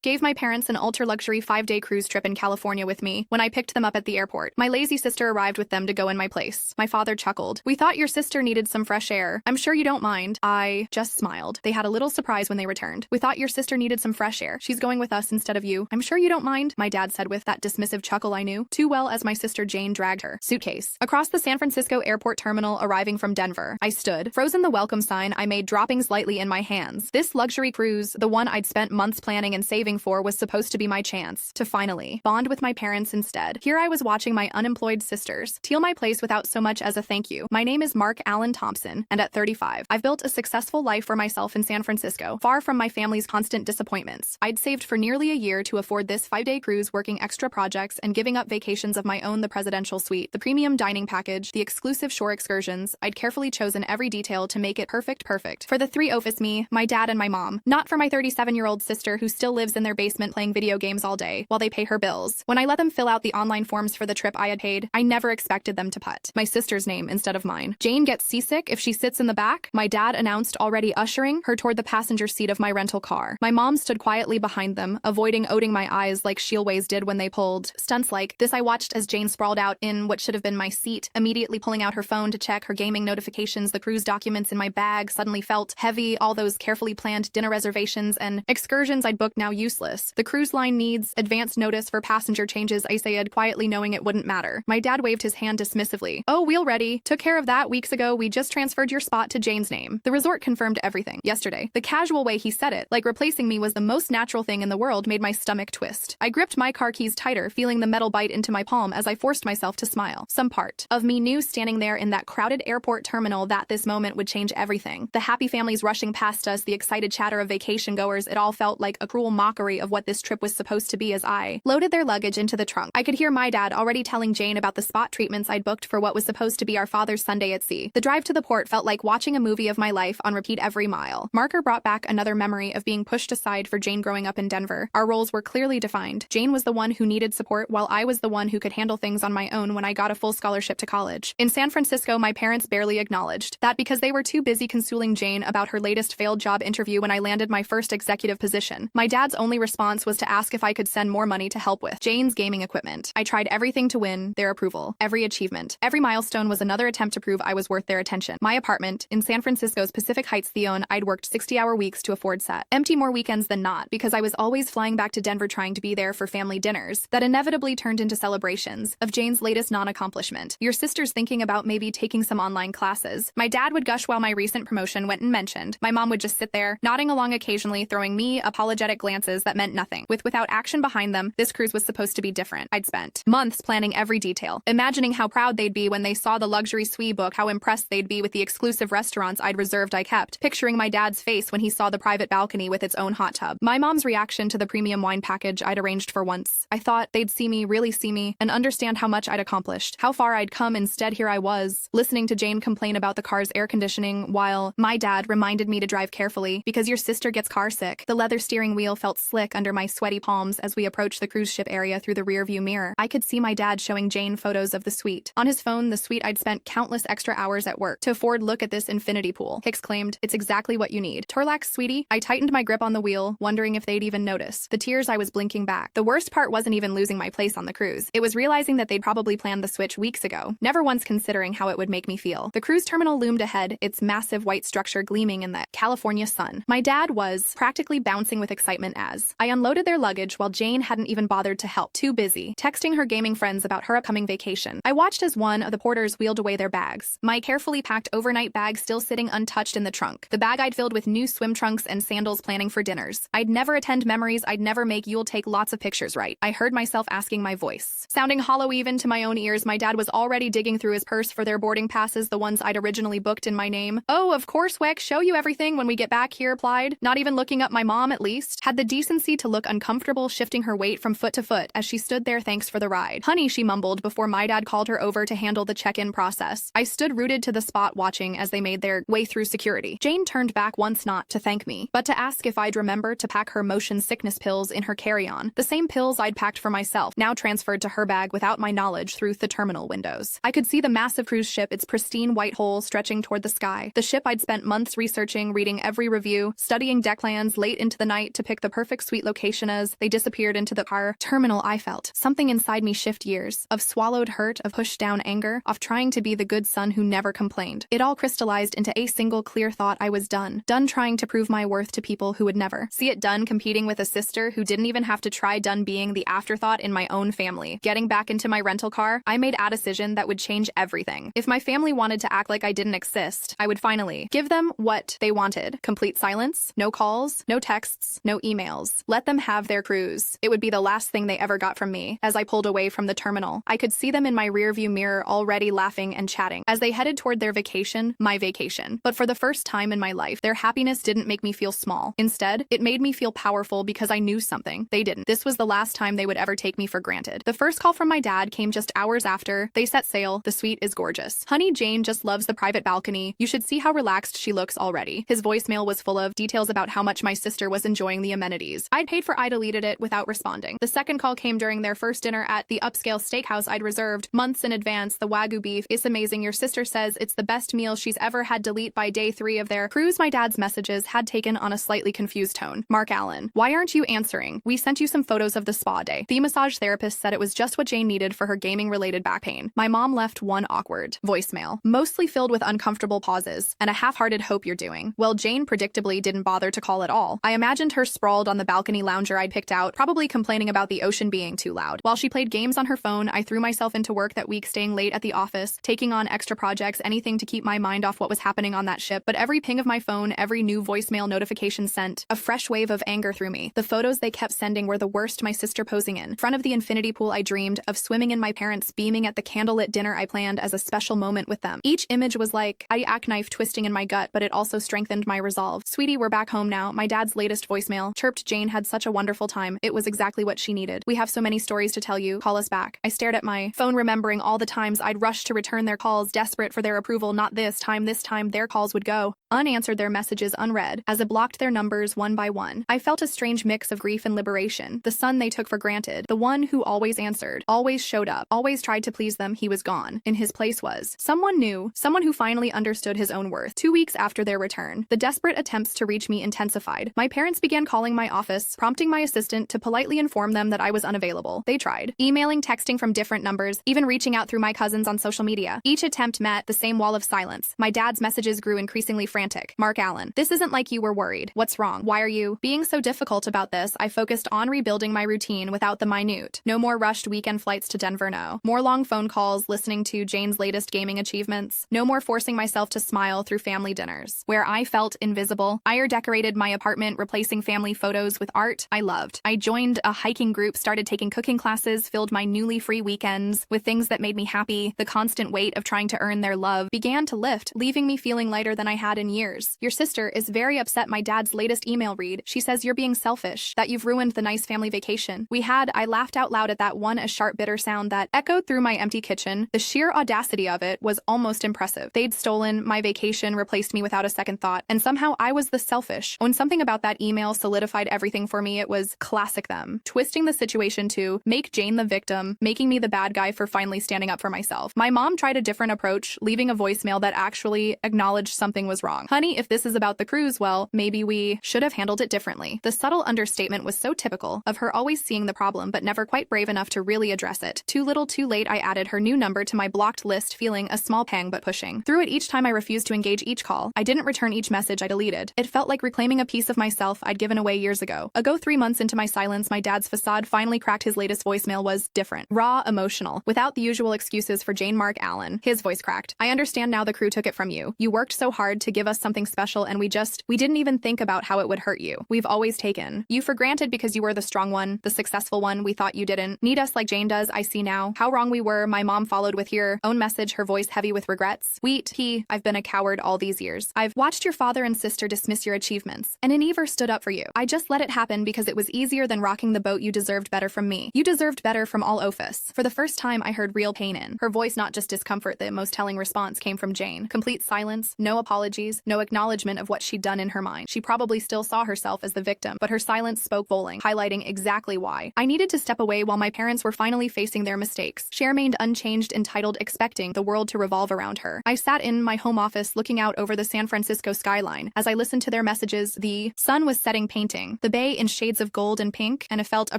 Gave my parents an ultra-luxury 5-day cruise trip in California with me when I picked them up at the airport. My lazy sister arrived with them to go in my place. My father chuckled. We thought your sister needed some fresh air. I'm sure you don't mind. I just smiled. They had a little surprise when they returned. We thought your sister needed some fresh air. She's going with us instead of you. I'm sure you don't mind, my dad said with that dismissive chuckle I knew too well as my sister Jane dragged her suitcase across the San Francisco airport terminal arriving from Denver. I stood, frozen the welcome sign I made droppings lightly in my hands. This luxury cruise, the one I'd spent months planning and saving for, was supposed to be my chance to finally bond with my parents instead. Here I was watching my unemployed sisters teal my place without so much as a thank you. My name is Mark Allen Thompson, and at 35, I've built a successful life for myself in San Francisco, far from my family's constant disappointments. I'd saved for nearly a year to afford this 5-day cruise, working extra projects and giving up vacations of my own, the presidential suite, the premium dining package, the exclusive shore excursions. I'd carefully chosen every detail to make it perfect for the three of us, me, my dad, and my mom, not for my 37-year-old sister who still lives in their basement playing video games all day while they pay her bills. When I let them fill out the online forms for the trip I had paid, I never expected them to put my sister's name instead of mine. Jane gets seasick if she sits in the back, my dad announced, already ushering her toward the passenger seat of my rental car. My mom stood quietly behind them, avoiding owing my eyes like she always did when they pulled stunts like this. I watched as Jane sprawled out in what should have been my seat, immediately pulling out her phone to check her gaming notifications. The cruise documents in my bag suddenly felt heavy, all those carefully planned dinner reservations and excursions I'd booked now useless. The cruise line needs advance notice for passenger changes, I said, quietly knowing it wouldn't matter. My dad waved his hand dismissively. Oh, we'll ready. Took care of that weeks ago. We just transferred your spot to Jane's name. The resort confirmed everything yesterday. The casual way he said it, like replacing me was the most natural thing in the world, made my stomach twist. I gripped my car keys tighter, feeling the metal bite into my palm as I forced myself to smile. Some part of me knew, standing there in that crowded airport terminal, that this moment would change everything. The happy families rushing past us, the excited chatter of vacation goers, it all felt like a cruel mockery of what this trip was supposed to be. As I loaded their luggage into the trunk, I could hear my dad already telling Jane about the spot treatments I'd booked for what was supposed to be our father's Sunday at sea. The drive to the port felt like watching a movie of my life on repeat every mile. Marker brought back another memory of being pushed aside for Jane growing up in Denver. Our roles were clearly defined. Jane was the one who needed support, while I was the one who could handle things on my own when I got a full scholarship to college. In San Francisco, my parents barely acknowledged that because they were too busy consoling Jane about her latest failed job interview when I landed my first executive position. My dad's only response was to ask if I could send more money to help with Jane's gaming equipment. I tried everything to win their approval. Every achievement, every milestone was another attempt to prove I was worth their attention. My apartment in San Francisco's Pacific Heights Theon, I'd worked 60-hour weeks to afford set empty more weekends than not, because I was always flying back to Denver trying to be there for family dinners that inevitably turned into celebrations of Jane's latest non-accomplishment. Your sister's thinking about maybe taking some online classes. My dad would gush while my recent promotion went unmentioned. My mom would just sit there, nodding along occasionally, throwing me apologetic glances that meant nothing. Without action behind them, this cruise was supposed to be different. I'd spent months planning every detail, imagining how proud they'd be when they saw the luxury suite book, how impressed they'd be with the exclusive restaurants I'd reserved. I kept picturing my dad's face when he saw the private balcony with its own hot tub. My mom's reaction to the premium wine package I'd arranged for once. I thought they'd see me, really see me, and understand how much I'd accomplished, how far I'd come. Instead, here I was, listening to Jane complain about the car's air conditioning, while my dad reminded me to drive carefully because your sister gets car sick. The leather steering wheel felt slick under my sweaty palms as we approached the cruise ship area through the rearview mirror. I could see my dad showing Jane photos of the suite on his phone, the suite I'd spent countless extra hours at work to afford. Look at this infinity pool, Hicks claimed. It's exactly what you need. Torlax, sweetie. I tightened my grip on the wheel, wondering if they'd even notice the tears I was blinking back. The worst part wasn't even losing my place on the cruise. It was realizing that they'd probably planned the switch weeks ago, never once considering how it would make me feel. The cruise terminal loomed ahead, its massive white structure gleaming in the California sun. My dad was practically bouncing with excitement as I unloaded their luggage, while Jane hadn't even bothered to help, too busy texting her gaming friends about her upcoming vacation. I watched as one of the porters wheeled away their bags, my carefully packed overnight bag still sitting untouched in the trunk, the bag I'd filled with new swim trunks and sandals, planning for dinners I'd never attend, memories I'd never make. You'll take lots of pictures, right? I heard myself asking, my voice sounding hollow even to my own ears. My dad was already digging through his purse for their boarding passes, the ones I'd originally booked in my name. Oh, of course, Weck, show you everything when we get back here, replied, not even looking up. My mom, at least, had the decency to look uncomfortable, shifting her weight from foot to foot as she stood there. Thanks for the ride, honey, she mumbled before my dad called her over to handle the check-in process. I stood rooted to the spot, watching as they made their way through security. Jane turned back once, not to thank me, but to ask if I'd remember to pack her motion sickness pills in her carry-on, the same pills I'd packed for myself, now transferred to her bag without my knowledge through the terminal windows. I could see the massive cruise ship, its pristine white hull stretching toward the sky. The ship I'd spent months researching, reading every review, studying deck plans late into the night to pick the perfect perfect sweet location as they disappeared into the car terminal. I felt something inside me shift years of swallowed hurt, of pushed down anger, of trying to be the good son who never complained. It all crystallized into a single clear thought. I was done. Done trying to prove my worth to people who would never see it, done competing with a sister who didn't even have to try, done being the afterthought in my own family. Getting back into my rental car, I made a decision that would change everything. If my family wanted to act like I didn't exist, I would finally give them what they wanted. Complete silence, no calls, no texts, no emails. Let them have their cruise. It would be the last thing they ever got from me. As I pulled away from the terminal, I could see them in my rearview mirror already laughing and chatting as they headed toward their vacation, my vacation. But for the first time in my life, their happiness didn't make me feel small. Instead, it made me feel powerful because I knew something they didn't. This was the last time they would ever take me for granted. The first call from my dad came just hours after they set sail. The suite is gorgeous. Honey, Jane just loves the private balcony. You should see how relaxed she looks already. His voicemail was full of details about how much my sister was enjoying the amenities. I'd paid for. I deleted it without responding. The second call came during their first dinner at the upscale steakhouse I'd reserved months in advance. The Wagyu beef is amazing. Your sister says it's the best meal she's ever had. Delete by day 3 of their cruise. My dad's messages had taken on a slightly confused tone. Mark Allen, why aren't you answering? We sent you some photos of the spa day. The massage therapist said it was just what Jane needed for her gaming-related back pain. My mom left one awkward voicemail, mostly filled with uncomfortable pauses and a half-hearted hope you're doing. Well, Jane predictably didn't bother to call at all. I imagined her sprawled on the balcony lounger I'd picked out, probably complaining about the ocean being too loud. While she played games on her phone, I threw myself into work that week, staying late at the office, taking on extra projects, anything to keep my mind off what was happening on that ship. But every ping of my phone, every new voicemail notification sent a fresh wave of anger through me. The photos they kept sending were the worst. My sister posing in front of the infinity pool I dreamed of swimming in, my parents beaming at the candlelit dinner I planned as a special moment with them. Each image was like a jackknife twisting in my gut, but it also strengthened my resolve. Sweetie, we're back home now. My dad's latest voicemail chirped. Jane had such a wonderful time. It was exactly what she needed. We have so many stories to tell you. Call us back. I stared at my phone, remembering all the times I'd rushed to return their calls, desperate for their approval. Not this time. This time their calls would go unanswered, their messages unread, as I blocked their numbers one by one. I felt a strange mix of grief and liberation. The son they took for granted, the one who always answered, always showed up, always tried to please them, he was gone. In his place was someone new, someone who finally understood his own worth. 2 weeks after their return, the desperate attempts to reach me intensified. My parents began calling my office, prompting my assistant to politely inform them that I was unavailable. They tried emailing, texting from different numbers, even reaching out through my cousins on social media. Each attempt met the same wall of silence. My dad's messages grew increasingly frantic. Mark Allen, this isn't like you were worried. What's wrong? Why are you being so difficult about this? I focused on rebuilding my routine without the minute. No more rushed weekend flights to Denver, no more long phone calls listening to Jane's latest gaming achievements. No more forcing myself to smile through family dinners where I felt invisible. I decorated my apartment, replacing family photos with art I loved. I joined a hiking group, started taking cooking classes, filled my newly free weekends with things that made me happy. The constant weight of trying to earn their love began to lift, leaving me feeling lighter than I had in years. Your sister is very upset. My dad's latest email read. She says you're being selfish, that you've ruined the nice family vacation we had. I laughed out loud at that one, a sharp, bitter sound that echoed through my empty kitchen. The sheer audacity of it was almost impressive. They'd stolen my vacation, replaced me without a second thought, and somehow I was the selfish one. Something about that email solidified everything for me. It was classic them, twisting the situation to make Jane the victim, making me the bad guy for finally standing up for myself. My mom tried a different approach, leaving a voicemail that actually acknowledged something was wrong. Honey, if this is about the cruise, well, maybe we should have handled it differently. The subtle understatement was so typical of her, always seeing the problem but never quite brave enough to really address it. Too little too late. I added her new number to my blocked list, feeling a small pang but pushing through it. Each time I refused to engage, each call I didn't return, each message I deleted. It felt like reclaiming a piece of myself I'd given away years ago. 3 months into my silence, my dad's facade finally cracked. His latest voicemail was different, raw, emotional, without the usual excuses for Jane. Mark Allen, his voice cracked. I understand now, the crew took it from you. You worked so hard to give us something special and we didn't even think about how it would hurt you. We've always taken you for granted because you were the strong one, the successful one. We thought you didn't need us like Jane does. I see now how wrong we were. My mom followed with your own message, her voice heavy with regrets. I've been a coward all these years. I've watched your father and sister dismiss your achievements, and I never stood up for you. I just let it happen because it was easier than rocking the boat. You deserved better from me. You deserved better from all of us. For the first time, I heard real pain in her voice, not just discomfort. The most telling response came from Jane. Complete silence, no apologies, apologies, no acknowledgement of what she'd done in her mind. She probably still saw herself as the victim, but her silence spoke volumes, highlighting exactly why. I needed to step away while my parents were finally facing their mistakes. She remained unchanged, entitled, expecting the world to revolve around her. I sat in my home office looking out over the San Francisco skyline. As I listened to their messages, the sun was setting, painting the bay in shades of gold and pink, and I felt a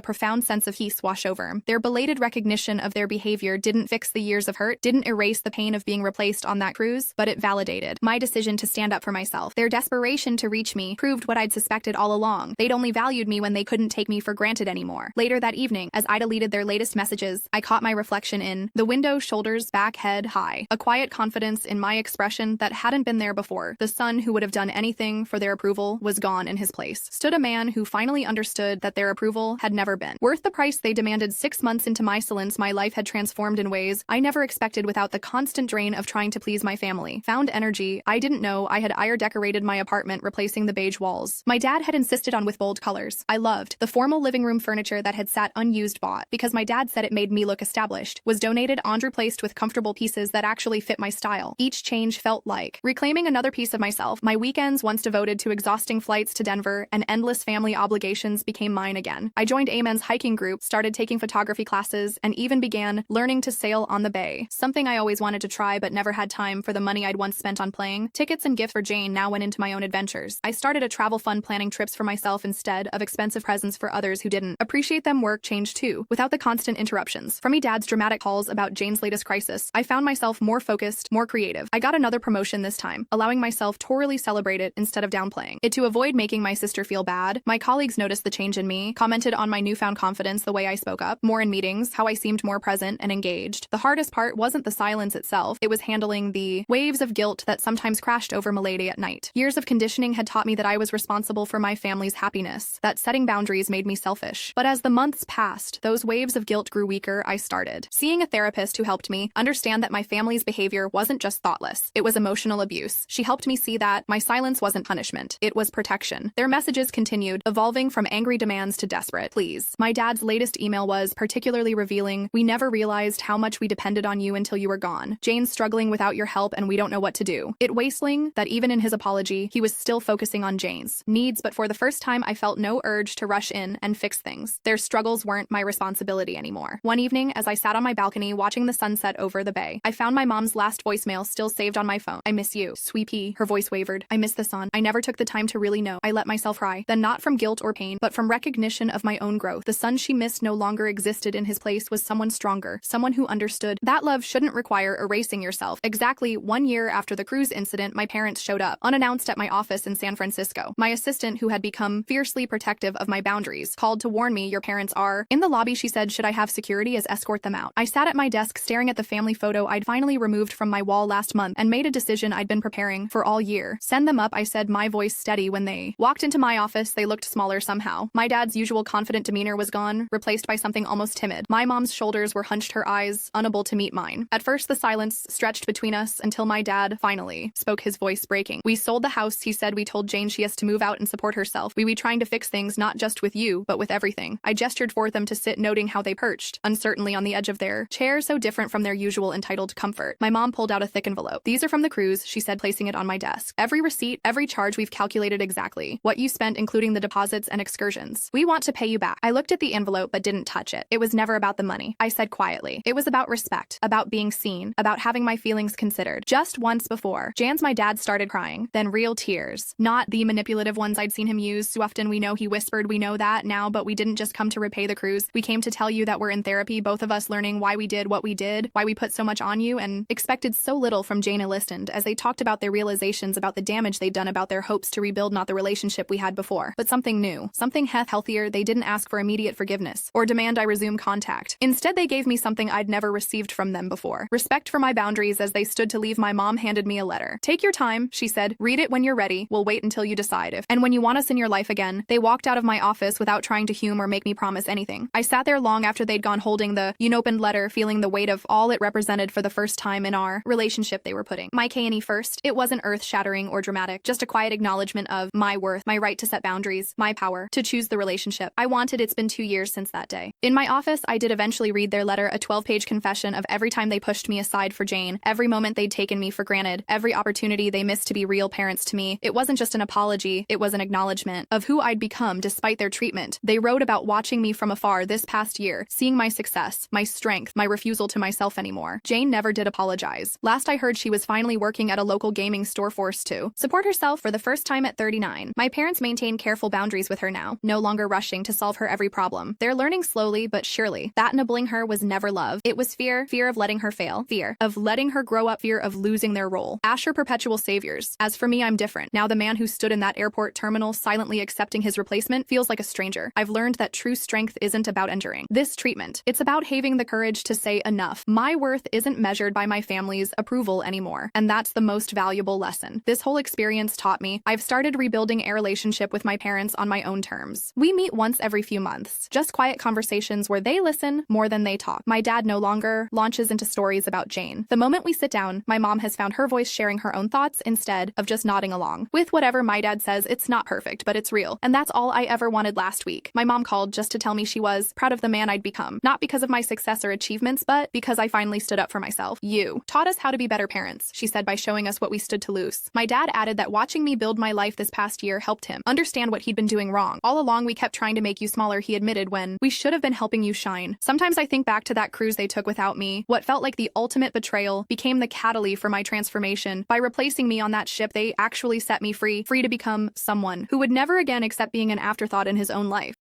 profound sense of peace wash over. Their belated recognition of their behavior didn't fix the years of hurt, didn't erase the pain of being replaced on that cruise, but it validated my decision to stand up for myself. Their desperation to reach me proved what I'd suspected all along. They'd only valued me when they couldn't take me for granted anymore. Later that evening, as I deleted their latest messages, I caught my reflection in the window, shoulders back, head high. A quiet confidence in my expression that hadn't been there before. The son who would have done anything for their approval was gone. In his place stood a man who finally understood that their approval had never been worth the price they demanded. 6 months into my silence, my life had transformed in ways I never expected. Without the constant drain of trying to please my family, found energy I didn't know I had. Decorated my apartment, replacing the beige walls my dad had insisted on with bold colors. I loved the formal living room furniture that had sat unused, bought because my dad said it made me look established, was donated and replaced with comfortable pieces that actually fit my style. Each change felt like reclaiming another piece of myself. My weekends, once devoted to exhausting flights to Denver and endless family obligations, became mine again. I joined Amen's hiking group, started taking photography classes, and even began learning to sail on the bay, something I always wanted to try but never had time for. The money I'd once spent on playing tickets and gifts for Jane now went into my own adventures. I started a travel fund, planning trips for myself instead of expensive presents for others who didn't appreciate them. Work changed too, without the constant interruptions from me dad's dramatic calls about Jane's latest crisis. I found myself more focused, more creative. I got another promotion this time, allowing myself to really celebrate it instead of downplaying it to avoid making my sister feel bad. My colleagues noticed the change in me, commented on my newfound confidence, the way I spoke up more in meetings, how I seemed more present and engaged. The hardest part wasn't the silence itself, it was handling the waves of guilt that sometimes crashed over Milady at night. Years of conditioning had taught me that I was responsible for my family's happiness, that setting boundaries made me selfish. But as the months passed, those waves of guilt grew weaker. I started seeing a therapist who helped me understand that my family's behavior wasn't just thoughtless, it was emotional abuse. She helped me see that my silence wasn't punishment, it was protection. Their messages continued, evolving from angry demands to desperate pleas. My dad's latest email was particularly revealing. We never realized how much we depended on you until you were gone. Jane's struggling without your help and we don't know what to do. It wasteling that even in his apology, he was still focusing on Jane's needs, but for the first time I felt no urge to rush in and fix things. Their struggles weren't my responsibility anymore. One evening, as I sat on my balcony watching the sunset over the bay, I found my mom's last voicemail still saved on my phone. I miss you, sweet pea. Her voice wavered. I miss the sun. I never took the time to really know. I let myself cry. Then not from guilt or pain, but from recognition of my own growth. The son she missed no longer existed. In his place was someone stronger, someone who understood that love shouldn't require erasing yourself. Exactly 1 year after the cruise incident, my parents showed up, unannounced, at my office in San Francisco. My assistant, who had become fiercely protective of my boundaries, called to warn me, your parents are in the lobby. She said, should I have security as escort them out? I sat at my desk staring at the family photo I'd finally removed from my wall last month and made a decision I'd been preparing for all year. Send them up, I said, my voice steady. When they walked into my office, they looked smaller somehow. My dad's usual confident demeanor was gone, replaced by something almost timid. My mom's shoulders were hunched, her eyes unable to meet mine. At first, the silence stretched between us until my dad finally spoke, his voice breaking. We sold the house, he said. We told Jane she has to move out and support herself. We trying to fix things, not just with you, but with everything. I gestured for them to sit, noting how they perched uncertainly on the edge of their chair, so different from their usual entitled comfort. My mom pulled out a thick envelope. These are from the cruise, she said, placing it on my desk. Every receipt, every charge, we've calculated exactly what you spent, including the deposits and excursions. We want to pay you back. I looked at the envelope but didn't touch it. It was never about the money, I said quietly. It was about respect, about being seen, about having my feelings considered. Just once before, my dad started crying, then real tears. Not the manipulative ones I'd seen him use so often. We know, he whispered, we know that now, but we didn't just come to repay the cruise. We came to tell you that we're in therapy, both of us learning why we did what we did, why we put so much on you, and expected so little from Jane. Listened as they talked about their realizations, about the damage they'd done, about their hopes to rebuild not the relationship we had before, but something new, something healthier. They didn't ask for immediate forgiveness or demand I resume contact. Instead, they gave me something I'd never received from them before. Respect for my boundaries. As they stood to leave, my mom handed me a letter. Take your time, she said. Read it when you're ready. We'll wait until you decide if and when you want us in your life again. They walked out of my office without trying to humor or make me promise anything. I sat there long after they'd gone, holding the unopened letter, feeling the weight of all it represented for the first time in our relationship. They were putting my K&E first. It wasn't earth-shattering or dramatic, just a quiet acknowledgement of my worth, my right to set boundaries, my power to choose the relationship I wanted. It's been 2 years since that day. In my office, I did eventually read their letter, a 12-page confession of every time they pushed me aside for Jane, every moment they'd taken me for granted, every opportunity they miss to be real parents to me. It wasn't just an apology, it was an acknowledgement of who I'd become despite their treatment. They wrote about watching me from afar this past year, seeing my success, my strength, my refusal to myself anymore. Jane never did apologize. Last I heard, she was finally working at a local gaming store forced to support herself for the first time at 39. My parents maintain careful boundaries with her now, no longer rushing to solve her every problem. They're learning slowly but surely that enabling her was never love. It was fear of letting her fail, fear of letting her grow up, fear of losing their role. Asher perpetual saviors. As for me, I'm different. Now the man who stood in that airport terminal silently accepting his replacement feels like a stranger. I've learned that true strength isn't about enduring this treatment. It's about having the courage to say enough. My worth isn't measured by my family's approval anymore. And that's the most valuable lesson this whole experience taught me. I've started rebuilding a relationship with my parents on my own terms. We meet once every few months. Just quiet conversations where they listen more than they talk. My dad no longer launches into stories about Jane. The moment we sit down, my mom has found her voice, sharing her own thoughts instead of just nodding along with whatever my dad says. It's not perfect, but it's real. And that's all I ever wanted. Last week, my mom called just to tell me she was proud of the man I'd become. Not because of my success or achievements, but because I finally stood up for myself. You taught us how to be better parents, she said, by showing us what we stood to lose. My dad added that watching me build my life this past year helped him understand what he'd been doing wrong. All along, we kept trying to make you smaller, he admitted, when we should have been helping you shine. Sometimes I think back to that cruise they took without me. What felt like the ultimate betrayal became the catalyst for my transformation. By replacing me on that ship, they actually set me free to become someone who would never again accept being an afterthought in his own life.